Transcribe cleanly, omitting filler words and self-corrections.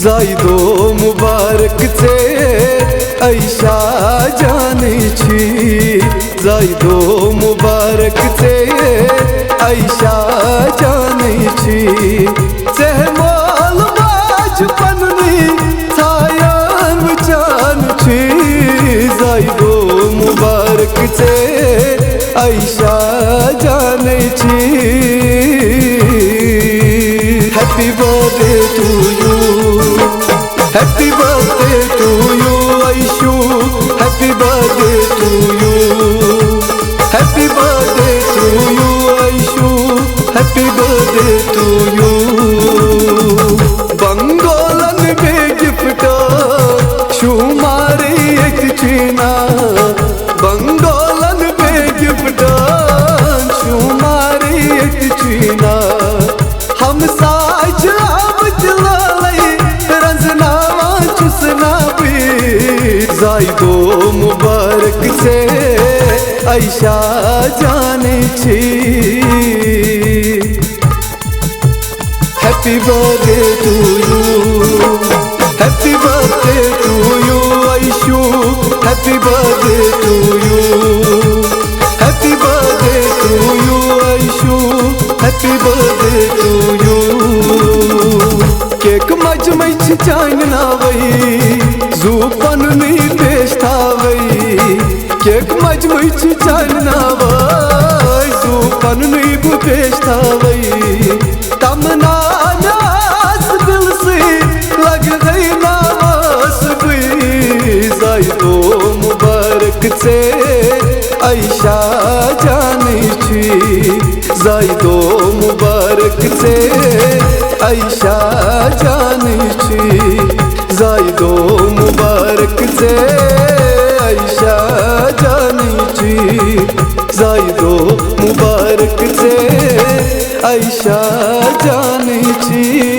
जाइदो मुबारक से ऐशा जाने छी, जाइदो मुबारक से ऐशा जाने छी। सहमाल बाजपनी छायान चान छी, जाइदो मुबारक से ऐशा जाने छी। Happy birthday to you, happy birthday to you Aishu, happy birthday to you, happy birthday to you Aishu, happy birthday to you. बंगोलन में गिफ्ट शुमारी एक चीना, बंगोलन में गिफ्ट शुमारी एक चीना। हम साज अब चलाले रंजनावा चुसना भी, जाइदो मुबारक से ऐशा जाने छी। Happy birthday to you, happy birthday to you Aishu, happy birthday to you, happy birthday to you Aishu, happy birthday to you. Cake मज मच चाइना वही जूपन नी पेश था वही, केक मज मच चाइना वही जूपन नी पेश था वही। तमन्ना नास दिल से लग गई नास भी, जाइदो मुबारक से ऐशा जाने छी, जाइदो मुबारक से ऐशा जाने छी, जाइदो मुबारक से ऐशा जाने छी, जाइदो मुबारक से ऐशा जाने छी।